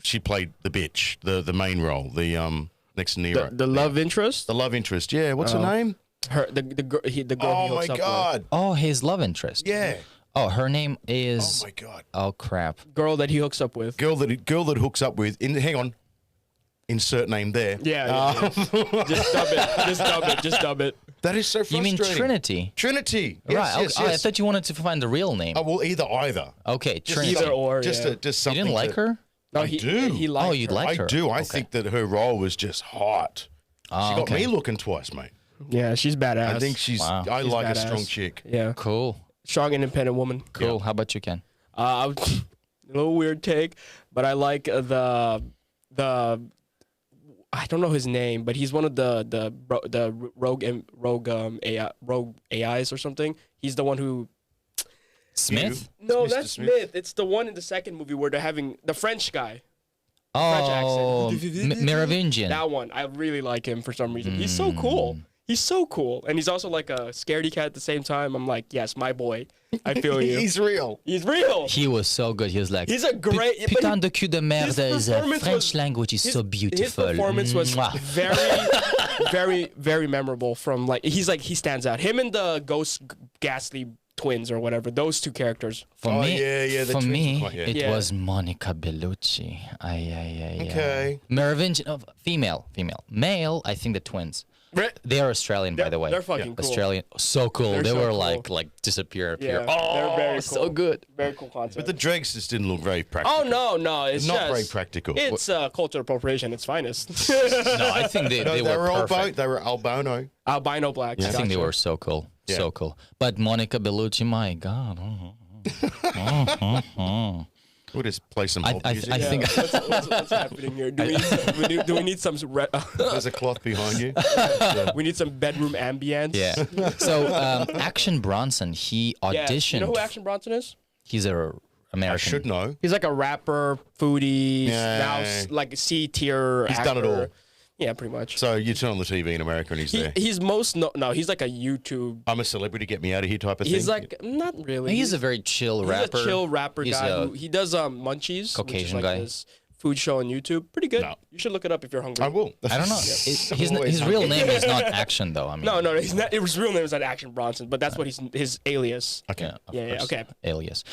Speaker 3: She played the bitch, the main role, the next to Nero.
Speaker 2: The love interest.
Speaker 3: The love interest. Yeah, what's her name?
Speaker 2: Her the girl he
Speaker 3: Oh
Speaker 2: hooks
Speaker 3: my
Speaker 2: up
Speaker 3: God.
Speaker 1: Oh, his love interest.
Speaker 3: Yeah.
Speaker 1: Oh, her name
Speaker 3: Oh
Speaker 1: is.
Speaker 3: my God.
Speaker 1: Oh crap.
Speaker 2: with. Girl that he hooks up with.
Speaker 3: Girl that hooks up with. Hang on. Insert name there.
Speaker 2: Yeah. Just dub it. Just dub it.
Speaker 3: That is so
Speaker 1: You
Speaker 3: frustrating.
Speaker 1: mean Trinity?
Speaker 3: Trinity. Yes,
Speaker 1: Right.
Speaker 3: Yes,
Speaker 1: okay. I
Speaker 3: yes.
Speaker 1: thought you wanted to find the real name.
Speaker 3: Oh well, either.
Speaker 1: Okay,
Speaker 3: Just
Speaker 1: Trinity.
Speaker 2: Either or,
Speaker 3: Just
Speaker 2: yeah.
Speaker 3: just
Speaker 1: You
Speaker 3: something.
Speaker 1: didn't like her?
Speaker 2: No,
Speaker 3: I
Speaker 2: he
Speaker 3: do.
Speaker 2: He liked
Speaker 1: Oh, you'd
Speaker 2: her.
Speaker 1: like
Speaker 3: I
Speaker 1: her.
Speaker 3: do. I
Speaker 1: Okay.
Speaker 3: think that her role was just hot.
Speaker 1: Oh,
Speaker 3: She got
Speaker 1: okay.
Speaker 3: me looking twice, mate.
Speaker 2: Yeah, she's badass.
Speaker 3: I think she's.
Speaker 1: Wow.
Speaker 3: I
Speaker 2: She's
Speaker 3: like a
Speaker 2: badass.
Speaker 3: strong chick.
Speaker 2: Yeah,
Speaker 1: Cool.
Speaker 2: strong, independent woman.
Speaker 1: Cool. How about you, Ken?
Speaker 2: A little weird take, but I like the I don't know his name, but he's one of the rogue AIs or something. He's the one who.
Speaker 1: Smith?
Speaker 2: No,
Speaker 3: Mr.
Speaker 2: that's
Speaker 3: Smith?
Speaker 2: Smith. It's the one in the second movie where they're having the French guy. French
Speaker 1: Oh,
Speaker 2: accent.
Speaker 1: Merovingian.
Speaker 2: That one, I really like him for some reason. He's so cool. He's so cool, and he's also like a scaredy cat at the same time. I'm like, yes, my boy. I feel you.
Speaker 3: He's real.
Speaker 2: He's real.
Speaker 1: He was so good. He was like,
Speaker 2: He's a great. but
Speaker 1: Putain de cul de merde.
Speaker 2: his
Speaker 1: The
Speaker 2: performance
Speaker 1: French
Speaker 2: was-
Speaker 1: language is so beautiful.
Speaker 2: His performance was
Speaker 1: Mwah.
Speaker 2: very memorable. From like he stands out. Him and the Ghost Ghastly twins or whatever. Those two characters.
Speaker 1: For
Speaker 3: Oh,
Speaker 1: me,
Speaker 3: yeah, the
Speaker 1: for
Speaker 3: twins
Speaker 1: me,
Speaker 3: are quite- yeah.
Speaker 1: it
Speaker 2: Yeah.
Speaker 1: was Monica Bellucci. Ay.
Speaker 3: Okay.
Speaker 1: Merovingian, female. Male, I think the twins. They are Australian, by the way.
Speaker 2: They're fucking cool.
Speaker 1: Australian, so cool.
Speaker 2: They're
Speaker 1: they
Speaker 2: so
Speaker 1: were
Speaker 2: cool.
Speaker 1: like disappear,
Speaker 2: Yeah,
Speaker 1: appear. Oh,
Speaker 2: they're very
Speaker 1: so
Speaker 2: cool.
Speaker 1: good.
Speaker 2: Very cool concept.
Speaker 3: But the dregs just didn't look very practical.
Speaker 2: Oh no, it's
Speaker 3: Not
Speaker 2: just,
Speaker 3: very practical.
Speaker 2: It's cultural appropriation. Its finest.
Speaker 1: No, I think they were
Speaker 3: all
Speaker 1: perfect.
Speaker 3: they were albono.
Speaker 2: Albino blacks.
Speaker 1: I think they
Speaker 2: gotcha.
Speaker 1: were so cool,
Speaker 3: Yeah.
Speaker 1: so cool. But Monica Bellucci, my God.
Speaker 3: We'll just play some old
Speaker 1: I
Speaker 3: music.
Speaker 1: I
Speaker 2: Yeah,
Speaker 1: think
Speaker 2: what's happening here? Do we need some?
Speaker 3: There's a cloth behind you.
Speaker 2: We need some bedroom ambience.
Speaker 1: yeah. So Action Bronson, he
Speaker 2: Yeah.
Speaker 1: auditioned.
Speaker 2: You know who Action Bronson is?
Speaker 1: He's a American.
Speaker 3: I should know.
Speaker 2: He's like a rapper, foodie,
Speaker 3: Yeah.
Speaker 2: now like a C tier.
Speaker 3: He's done it all.
Speaker 2: Yeah, pretty much.
Speaker 3: So you turn on the TV in America and he's there.
Speaker 2: He's no, he's like a YouTube.
Speaker 3: I'm a celebrity, get me out of here type of
Speaker 2: He's
Speaker 3: thing.
Speaker 2: like not really.
Speaker 1: He's a very chill
Speaker 2: He's
Speaker 1: rapper.
Speaker 2: a chill rapper
Speaker 1: He's
Speaker 2: guy.
Speaker 1: a-
Speaker 2: He does Munchies, which is
Speaker 1: Caucasian
Speaker 2: like
Speaker 1: guy.
Speaker 2: this food show on YouTube. Pretty good.
Speaker 3: No.
Speaker 2: You should look it up if you're hungry.
Speaker 3: I will.
Speaker 1: I don't know.
Speaker 3: I'm always
Speaker 1: His real name is not Action, though. I mean,
Speaker 2: No, he's not. His real name is not Action Bronson, but that's what his alias.
Speaker 3: Okay.
Speaker 1: Yeah, of
Speaker 2: Yeah,
Speaker 1: course.
Speaker 2: okay.
Speaker 1: Alias.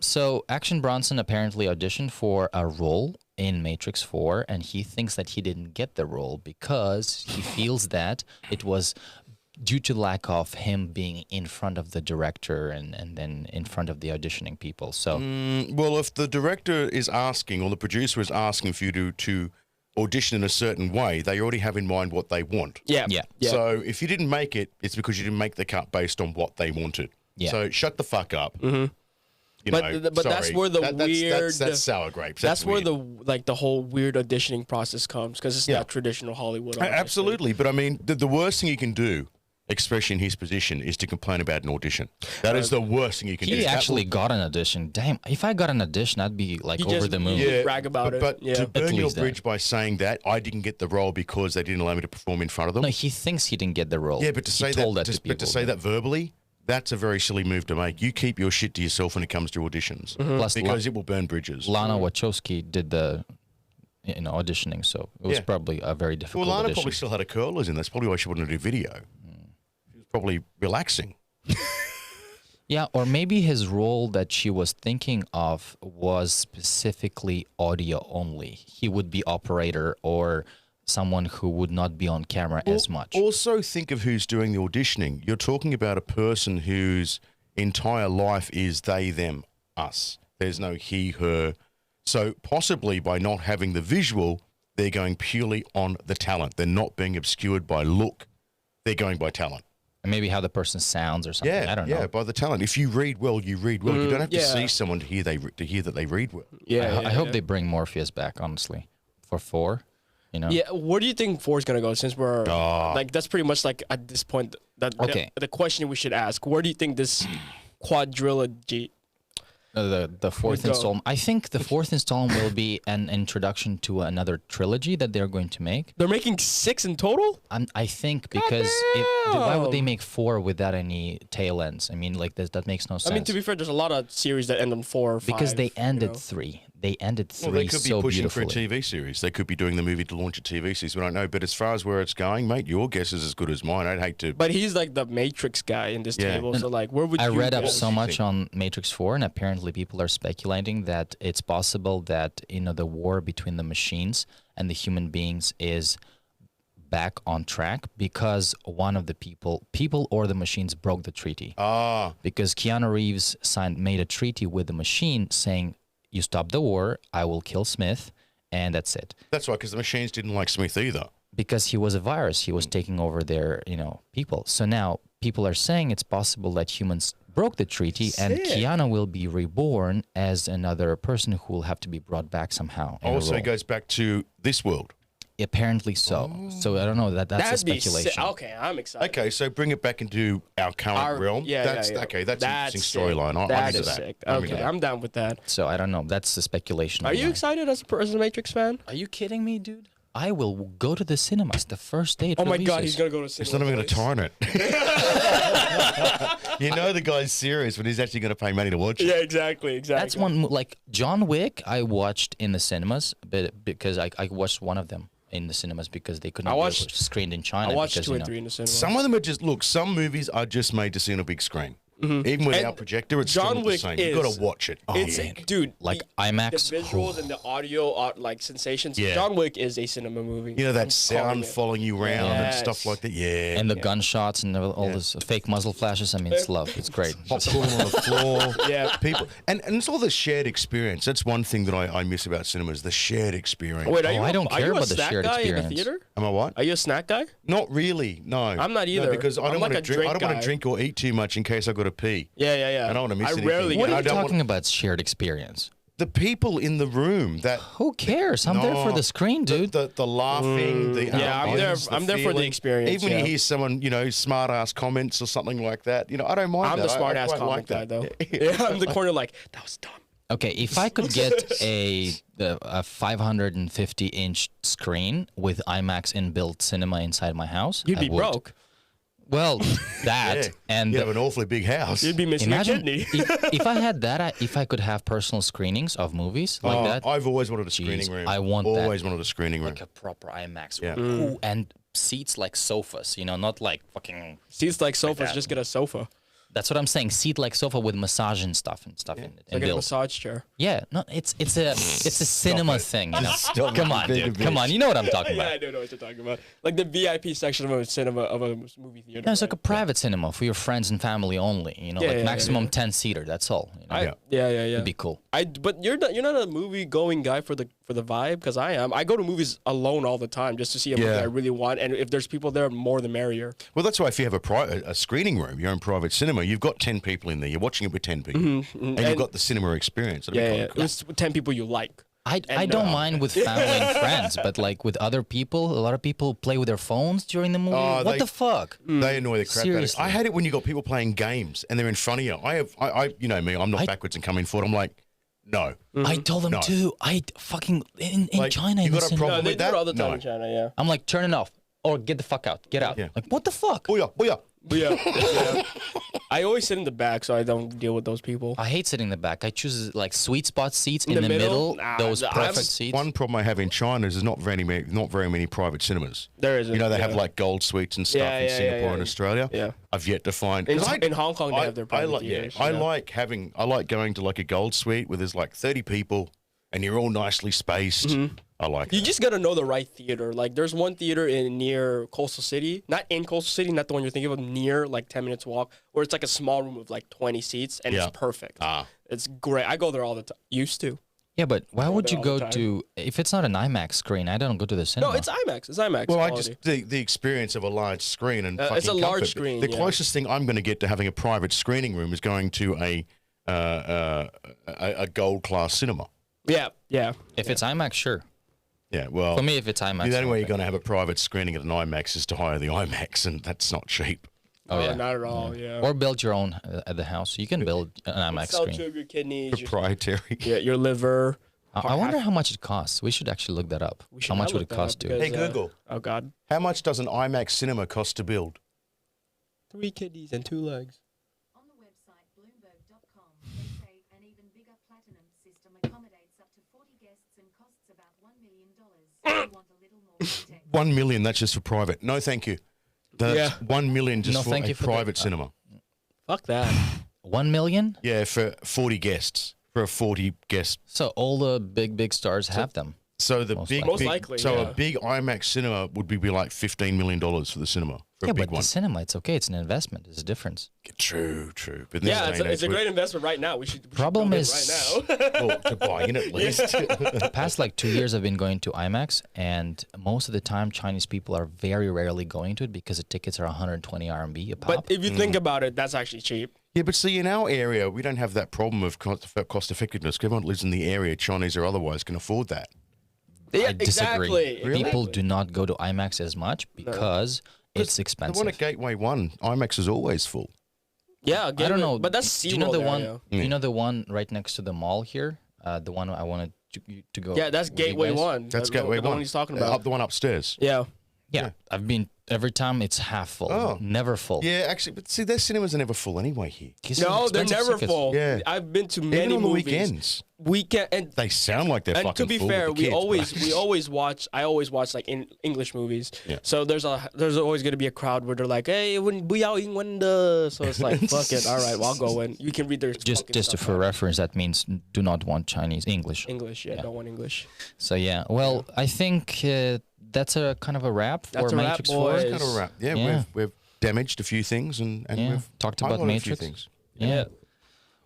Speaker 1: So Action Bronson apparently auditioned for a role in Matrix 4, and he thinks that he didn't get the role because he feels that it was due to lack of him being in front of the director and then in front of the auditioning people. So
Speaker 3: Well, if the director is asking or the producer is asking for you to audition in a certain way, they already have in mind what they want.
Speaker 2: Yeah.
Speaker 1: Yeah.
Speaker 3: So if you didn't make it, it's because you didn't make the cut based on what they wanted.
Speaker 1: Yeah.
Speaker 3: So shut the fuck up. Mm-hmm. You
Speaker 2: But-
Speaker 3: know,
Speaker 2: but that's
Speaker 3: sorry.
Speaker 2: where the
Speaker 3: that's
Speaker 2: weird-
Speaker 3: sour grapes.
Speaker 2: That's where
Speaker 3: weird.
Speaker 2: the whole weird auditioning process comes because it's
Speaker 3: Yeah.
Speaker 2: not traditional Hollywood.
Speaker 3: A-
Speaker 2: obviously.
Speaker 3: Absolutely. But I mean, the worst thing you can do, especially in his position, is to complain about an audition. That is the worst thing you can do.
Speaker 1: he
Speaker 3: That
Speaker 1: actually got an audition. Damn, if I got an audition, I'd be like
Speaker 2: He
Speaker 1: over
Speaker 2: just-
Speaker 1: the moon.
Speaker 2: Yeah. brag about it.
Speaker 3: But
Speaker 2: Yeah.
Speaker 3: to
Speaker 2: At
Speaker 3: burn your
Speaker 1: least that.
Speaker 3: bridge by saying that I didn't get the role because they didn't allow me to perform in front of them.
Speaker 1: No, he thinks he didn't get the role.
Speaker 3: Yeah, but to
Speaker 1: He
Speaker 3: say
Speaker 1: told
Speaker 3: that,
Speaker 1: to
Speaker 3: but to
Speaker 1: people,
Speaker 3: say
Speaker 1: yeah.
Speaker 3: that verbally, that's a very silly move to make. You keep your shit to yourself when it comes to auditions,
Speaker 1: Plus,
Speaker 3: because it will burn bridges.
Speaker 1: Lana Wachowski did the auditioning, so it was
Speaker 3: Yeah.
Speaker 1: probably a very difficult
Speaker 3: Well, Lana
Speaker 1: audition.
Speaker 3: probably still had her curlers in. That's probably why she wanted to do video. She was probably relaxing.
Speaker 1: Yeah, or maybe his role that she was thinking of was specifically audio only. He would be operator or someone who would not be on camera as much.
Speaker 3: Also, think of who's doing the auditioning. You're talking about a person whose entire life is they, them, us. There's no he, her. So possibly by not having the visual, they're going purely on the talent. They're not being obscured by look. They're going by talent.
Speaker 1: And maybe how the person sounds or something. I don't know.
Speaker 3: by the talent. If you read well, you read well. You don't have to
Speaker 2: yeah.
Speaker 3: see someone to hear that they read well.
Speaker 2: Yeah.
Speaker 1: I hope they bring Morpheus back, honestly, for 4. You know?
Speaker 2: Yeah, where do you think 4 is gonna go? Since we're like, that's pretty much like at this point that
Speaker 1: Okay.
Speaker 2: the question we should ask. Where do you think this quadrilogy?
Speaker 1: The fourth
Speaker 2: go.
Speaker 1: installment. I think the fourth installment will be an introduction to another trilogy that they're going to make.
Speaker 2: They're making 6 in total.
Speaker 1: I think because why would they
Speaker 2: Goddamn.
Speaker 1: make 4 without any tail ends? I mean, like that makes no sense.
Speaker 2: I mean, to be fair, there's a lot of series that end on 4 or 5.
Speaker 1: because they ended
Speaker 2: you know?
Speaker 1: 3. They ended 3
Speaker 3: Well, they could be
Speaker 1: so
Speaker 3: pushing
Speaker 1: beautifully.
Speaker 3: for a TV series. They could be doing the movie to launch a TV series. We don't know. But as far as where it's going, mate, your guess is as good as mine. I'd hate to.
Speaker 2: But he's like the Matrix guy in this
Speaker 3: Yeah.
Speaker 2: table. So like, where would
Speaker 1: I
Speaker 2: you
Speaker 1: read up
Speaker 2: go?
Speaker 1: so much on Matrix 4, and apparently people are speculating that it's possible that the war between the machines and the human beings is back on track because one of the people or the machines broke the treaty. Because Keanu Reeves made a treaty with the machine saying, "You stop the war, I will kill Smith," and that's it.
Speaker 3: That's right, because the machines didn't like Smith either.
Speaker 1: Because he was a virus, he was taking over their people. So now people are saying it's possible that humans broke the treaty and
Speaker 2: Sick.
Speaker 1: Keanu will be reborn as another person who will have to be brought back somehow. in a
Speaker 3: Also,
Speaker 1: role.
Speaker 3: it goes back to this world.
Speaker 1: Apparently so. So I don't know, that's a
Speaker 2: That'd be
Speaker 1: speculation.
Speaker 2: sick. Okay, I'm excited.
Speaker 3: Okay, so bring it back into our current realm. That's Okay, that's an interesting
Speaker 2: sick.
Speaker 3: storyline. I'm
Speaker 2: That
Speaker 3: into
Speaker 2: is
Speaker 3: that.
Speaker 2: sick.
Speaker 3: I'm into
Speaker 2: Okay,
Speaker 3: that.
Speaker 2: I'm down with that.
Speaker 1: So I don't know, that's the speculation.
Speaker 2: Are
Speaker 1: of
Speaker 2: you
Speaker 1: mine.
Speaker 2: excited as a Matrix fan?
Speaker 1: Are you kidding me, dude? I will go to the cinemas the first day it
Speaker 2: Oh my god,
Speaker 1: releases.
Speaker 2: he's gonna go to
Speaker 3: It's
Speaker 2: cinema.
Speaker 3: not even going to
Speaker 2: boys.
Speaker 3: time it. You know the guy's serious when he's actually going to pay money to watch it.
Speaker 2: Yeah, exactly.
Speaker 1: That's one, like John Wick, I watched in the cinemas, but because I watched one of them in the cinemas because they couldn't
Speaker 2: I
Speaker 1: be
Speaker 2: watched-
Speaker 1: screened in China.
Speaker 2: I watched
Speaker 1: because,
Speaker 2: 2 and 3 in the cinema.
Speaker 3: Some of them are just, look, some movies are just made to see on a big screen. Even without
Speaker 2: And
Speaker 3: projector, it's
Speaker 2: John
Speaker 3: still not the
Speaker 2: Wick
Speaker 3: same. You got
Speaker 2: is-
Speaker 3: to watch it. Oh,
Speaker 2: It's
Speaker 3: yeah.
Speaker 2: dude,
Speaker 1: Like
Speaker 2: the
Speaker 1: IMAX.
Speaker 2: visuals and the audio are like sensations.
Speaker 3: Yeah.
Speaker 2: John Wick is a cinema movie.
Speaker 3: You know
Speaker 2: I'm
Speaker 3: that
Speaker 2: calling
Speaker 3: sound
Speaker 2: it.
Speaker 3: following you around and
Speaker 2: Yes.
Speaker 3: stuff like that. Yeah.
Speaker 1: And the gunshots and all this fake muzzle flashes. I mean, it's love. It's great.
Speaker 3: popcorn on the floor.
Speaker 2: Yeah.
Speaker 3: People and it's all the shared experience. That's one thing that I miss about cinemas, the shared experience.
Speaker 2: Wait, are
Speaker 1: Oh,
Speaker 2: you?
Speaker 1: I don't
Speaker 2: are
Speaker 1: care
Speaker 2: you a
Speaker 1: about the
Speaker 2: snack
Speaker 1: shared
Speaker 2: guy
Speaker 1: experience.
Speaker 2: in the theater?
Speaker 3: Am I what?
Speaker 2: Are you a snack guy?
Speaker 3: Not really. No.
Speaker 2: I'm not
Speaker 3: No,
Speaker 2: either.
Speaker 3: because I
Speaker 2: I'm
Speaker 3: don't
Speaker 2: like
Speaker 3: want to
Speaker 2: a
Speaker 3: drink. I
Speaker 2: drink
Speaker 3: don't want
Speaker 2: guy.
Speaker 3: to drink or eat too much in case I got to pee.
Speaker 2: Yeah.
Speaker 3: I don't wanna miss
Speaker 2: I
Speaker 3: anything.
Speaker 2: rarely
Speaker 1: What
Speaker 2: get
Speaker 1: are
Speaker 3: I
Speaker 1: you
Speaker 3: don't want-
Speaker 1: talking about shared experience?
Speaker 3: The people in the room that
Speaker 1: Who cares? I'm there for
Speaker 3: No.
Speaker 1: the screen, dude.
Speaker 3: the laughing, the
Speaker 2: Yeah, I'm there.
Speaker 3: ambience,
Speaker 2: I'm there for the
Speaker 3: feeling.
Speaker 2: experience.
Speaker 3: Even when
Speaker 2: yeah.
Speaker 3: you hear someone, smart ass comments or something like that, I don't mind
Speaker 2: I'm
Speaker 3: that.
Speaker 2: the smart ass
Speaker 3: quite
Speaker 2: comment guy
Speaker 3: like
Speaker 2: though.
Speaker 3: that.
Speaker 2: Yeah, I'm the corner like that was dumb.
Speaker 1: Okay, if I could get a 550-inch screen with IMAX inbuilt cinema inside my house,
Speaker 2: You'd
Speaker 1: I
Speaker 2: be
Speaker 1: would.
Speaker 2: broke.
Speaker 1: Well, that
Speaker 3: Yeah.
Speaker 1: and
Speaker 3: You have an awfully big house.
Speaker 2: You'd be missing your
Speaker 1: imagine
Speaker 2: kidney.
Speaker 1: if I had that, if I could have personal screenings of movies like that,
Speaker 3: I've always wanted a screening
Speaker 1: Jeez,
Speaker 3: room.
Speaker 1: I want that.
Speaker 3: always wanted a screening room.
Speaker 1: like a proper IMAX
Speaker 3: Yeah.
Speaker 1: room. Ooh, and seats like sofas, not like fucking.
Speaker 2: Seats like sofas.
Speaker 1: that.
Speaker 2: Just get a sofa.
Speaker 1: That's what I'm saying. Seat like sofa with massage and stuff in it.
Speaker 2: Like
Speaker 1: And
Speaker 2: a
Speaker 1: built.
Speaker 2: massage chair.
Speaker 1: Yeah, no, it's a cinema thing.
Speaker 3: stop
Speaker 1: Come
Speaker 3: it,
Speaker 1: on,
Speaker 3: you big
Speaker 1: dude. Come on, you know what I'm talking
Speaker 2: Yeah,
Speaker 1: about.
Speaker 2: I do know what you're talking about. Like the VIP section of a cinema of a movie theater.
Speaker 1: No, it's like a
Speaker 2: right?
Speaker 1: private cinema for your friends and family only.
Speaker 2: Yeah,
Speaker 1: like
Speaker 2: yeah,
Speaker 1: maximum 10-seater. That's all.
Speaker 2: Yeah.
Speaker 1: It'd be cool.
Speaker 2: But you're not a movie going guy for the vibe because I am. I go to movies alone all the time just to see a movie
Speaker 3: Yeah.
Speaker 2: I really want, and if there's people there, more the merrier.
Speaker 3: Well, that's why if you have a screening room, your own private cinema, you've got 10 people in there. You're watching it with 10 people. And you've got the cinema experience. That'd be
Speaker 2: Yeah,
Speaker 3: kinda
Speaker 2: yeah.
Speaker 3: cool.
Speaker 2: It's 10 people you like.
Speaker 1: I don't mind with family and friends, but like with other people, a lot of people play with their phones during the movie.
Speaker 3: Oh,
Speaker 1: What
Speaker 3: they-
Speaker 1: the fuck?
Speaker 3: They annoy the crap out of
Speaker 1: Seriously.
Speaker 3: you. I hate it when you got people playing games and they're in front of you. You know me, I'm not backwards and coming forward. I'm like, no.
Speaker 1: I told them
Speaker 3: No.
Speaker 1: too. I fucking in
Speaker 3: Like,
Speaker 1: China.
Speaker 3: you
Speaker 1: in the
Speaker 3: got a
Speaker 1: cinema,
Speaker 3: problem
Speaker 2: they
Speaker 3: with
Speaker 2: do it
Speaker 3: that?
Speaker 2: all the time
Speaker 3: No.
Speaker 2: in China, yeah.
Speaker 1: I'm like, turn it off or get the fuck out. Get out.
Speaker 3: Yeah.
Speaker 1: Like, what the fuck?
Speaker 3: Booyah, booyah.
Speaker 2: Yeah. I always sit in the back so I don't deal with those people.
Speaker 1: I hate sitting in the back. I choose like sweet spot seats in
Speaker 2: the
Speaker 1: the
Speaker 2: middle?
Speaker 1: middle.
Speaker 2: Nah,
Speaker 1: Those
Speaker 2: I've-
Speaker 1: perfect seats.
Speaker 3: One problem I have in China is there's not very many private cinemas.
Speaker 2: There isn't.
Speaker 3: You know, they
Speaker 2: yeah.
Speaker 3: have like gold suites and stuff
Speaker 2: Yeah,
Speaker 3: in
Speaker 2: yeah,
Speaker 3: Singapore
Speaker 2: yeah.
Speaker 3: and Australia.
Speaker 2: Yeah.
Speaker 3: I've yet to find.
Speaker 2: In,
Speaker 3: 'cause I-
Speaker 2: in Hong Kong, they have their private
Speaker 3: like,
Speaker 2: theaters.
Speaker 3: I
Speaker 2: yeah.
Speaker 3: like going to like a gold suite where there's like 30 people and you're all nicely spaced. I like
Speaker 2: You
Speaker 3: that.
Speaker 2: just gotta know the right theater. Like, there's one theater near Coastal City, not in Coastal City, not the one you're thinking of, near like 10 minutes walk, where it's like a small room of like 20 seats, and
Speaker 3: Yeah.
Speaker 2: it's perfect.
Speaker 3: Ah.
Speaker 2: It's great. I go there all the time. Used to.
Speaker 1: Yeah, but why would
Speaker 2: there
Speaker 1: you
Speaker 2: all
Speaker 1: go
Speaker 2: the time.
Speaker 1: to if it's not an IMAX screen? I don't go to the cinema.
Speaker 2: No, it's IMAX. It's IMAX.
Speaker 3: Well,
Speaker 2: quality.
Speaker 3: the experience of a large screen and
Speaker 2: it's
Speaker 3: fucking
Speaker 2: a large
Speaker 3: comfort.
Speaker 2: screen,
Speaker 3: The
Speaker 2: yeah.
Speaker 3: closest thing I'm going to get to having a private screening room is going to a gold class cinema.
Speaker 2: Yeah.
Speaker 1: If it's IMAX, sure.
Speaker 3: Yeah, well,
Speaker 1: For me, if it's IMAX,
Speaker 3: the only way
Speaker 1: okay.
Speaker 3: you're going to have a private screening at an IMAX is to hire the IMAX, and that's not cheap.
Speaker 1: Oh, yeah.
Speaker 2: Not at all. Yeah.
Speaker 1: Or build your own at the house. You can build an IMAX
Speaker 2: Sell
Speaker 1: screen.
Speaker 2: two of your kidneys,
Speaker 3: Proprietary.
Speaker 2: your liver.
Speaker 1: I wonder how much it costs. We should actually look that up.
Speaker 2: We should
Speaker 1: How much
Speaker 2: have
Speaker 1: would it
Speaker 2: looked that
Speaker 1: cost
Speaker 2: up
Speaker 1: to?
Speaker 2: because,
Speaker 3: Hey, Google.
Speaker 2: Oh God.
Speaker 3: How much does an IMAX cinema cost to build?
Speaker 2: 3 kidneys and 2 legs.
Speaker 4: On the website Bloomberg.com, they say an even bigger platinum system accommodates up to 40 guests and costs about $1 million. You want a little more context.
Speaker 3: 1 million, that's just for private. No, thank you. That's
Speaker 2: Yeah.
Speaker 3: 1 million just
Speaker 1: No,
Speaker 3: for
Speaker 1: thank
Speaker 3: a
Speaker 1: you for
Speaker 3: private
Speaker 1: that.
Speaker 3: cinema.
Speaker 2: Fuck that.
Speaker 1: 1 million?
Speaker 3: Yeah, for 40 guests. For a 40 guest.
Speaker 1: So all the big stars have them.
Speaker 3: So the
Speaker 1: Most
Speaker 3: big,
Speaker 1: likely.
Speaker 2: Most
Speaker 3: big-
Speaker 2: likely,
Speaker 3: so
Speaker 2: yeah.
Speaker 3: a big IMAX cinema would be like $15 million for the cinema. For
Speaker 1: Yeah,
Speaker 3: a big
Speaker 1: but
Speaker 3: one.
Speaker 1: the cinema, it's okay. It's an investment. There's a difference.
Speaker 3: True. But in this
Speaker 2: Yeah,
Speaker 3: day
Speaker 2: it's
Speaker 3: and
Speaker 2: a, it's a
Speaker 3: age,
Speaker 2: great investment right now. We should
Speaker 1: Problem
Speaker 2: build it
Speaker 1: is-
Speaker 2: right now.
Speaker 3: well, to buy in at least.
Speaker 1: The past like 2 years, I've been going to IMAX, and most of the time, Chinese people are very rarely going to it because the tickets are 120 RMB a pop.
Speaker 2: But if you think about it, that's actually cheap.
Speaker 3: Yeah, but see, in our area, we don't have that problem of cost effectiveness. Everyone that lives in the area, Chinese or otherwise, can afford that.
Speaker 2: Yeah,
Speaker 1: I disagree.
Speaker 2: exactly.
Speaker 1: People do not go to IMAX as much because it's
Speaker 3: The
Speaker 1: expensive.
Speaker 3: one at Gateway 1, IMAX is always full.
Speaker 2: Yeah,
Speaker 1: I don't know,
Speaker 2: but that's
Speaker 1: do you know the
Speaker 2: SeaWorld
Speaker 1: one?
Speaker 2: area.
Speaker 1: Do you know the one right next to the mall here? The one I wanted to go.
Speaker 2: Yeah, that's
Speaker 1: with you
Speaker 2: Gateway
Speaker 1: guys?
Speaker 2: 1.
Speaker 3: That's
Speaker 2: the,
Speaker 3: Gateway
Speaker 2: the
Speaker 3: 1.
Speaker 2: one he's talking
Speaker 3: Up
Speaker 2: about.
Speaker 3: the one upstairs.
Speaker 2: Yeah.
Speaker 1: Yeah, I've been every time it's half full,
Speaker 3: Oh.
Speaker 1: never full.
Speaker 3: Yeah, actually, but see, their cinemas are never full anyway here.
Speaker 1: These are
Speaker 2: No, they're
Speaker 1: expensive
Speaker 2: never
Speaker 1: tickets.
Speaker 2: full.
Speaker 3: Yeah.
Speaker 2: I've been to many
Speaker 3: Even on the
Speaker 2: movies.
Speaker 3: weekends,
Speaker 2: And
Speaker 3: they sound like they're
Speaker 2: and
Speaker 3: fucking
Speaker 2: to be
Speaker 3: full with
Speaker 2: fair,
Speaker 3: the
Speaker 2: we
Speaker 3: kids, but-
Speaker 2: always watch. I always watch like in English movies.
Speaker 3: Yeah.
Speaker 2: So there's always gonna be a crowd where they're like, "Hey, when we out in window." So it's like, fuck it. All right, well, I'll go in. You can read their
Speaker 1: Just
Speaker 2: fucking stuff
Speaker 1: for
Speaker 2: out.
Speaker 1: reference, that means do not want Chinese, English.
Speaker 2: English. Yeah, don't want English.
Speaker 1: So yeah, well, I think that's a kind of a wrap for
Speaker 2: That's a wrap,
Speaker 1: Matrix
Speaker 2: boys.
Speaker 1: 4.
Speaker 3: Kind of wrap. Yeah,
Speaker 1: Yeah.
Speaker 3: we've damaged a few things and
Speaker 1: Yeah,
Speaker 3: we've
Speaker 1: talked about
Speaker 3: highlighted a few
Speaker 1: Matrix.
Speaker 3: things.
Speaker 1: Yeah.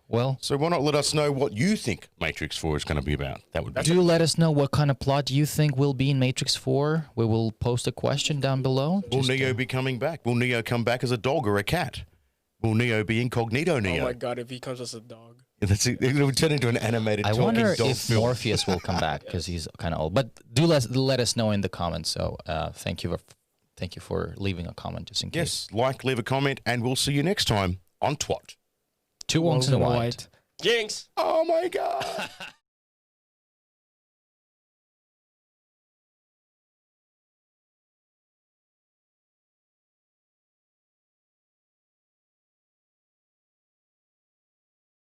Speaker 1: Well,
Speaker 3: So why not let us know what you think Matrix 4 is going to be about? That would be
Speaker 1: do let us know what kind of plot you think will be in Matrix 4. We will post a question down below.
Speaker 3: Will
Speaker 1: Just,
Speaker 3: Neo be coming back? Will Neo come back as a dog or a cat? Will Neo be incognito
Speaker 2: Oh
Speaker 3: Neo?
Speaker 2: my god, if he comes as a dog.
Speaker 3: That's it. It would turn into an animated
Speaker 1: I
Speaker 3: talking
Speaker 1: wonder
Speaker 3: dog
Speaker 1: if
Speaker 3: film.
Speaker 1: Morpheus will come back because he's kind of old. But do let us know in the comments. So thank you for leaving a comment just in case.
Speaker 3: Yes, like, leave a comment, and we'll see you next time on Twat.
Speaker 1: Two wongs and a white.
Speaker 2: Jinx.
Speaker 3: Oh my god.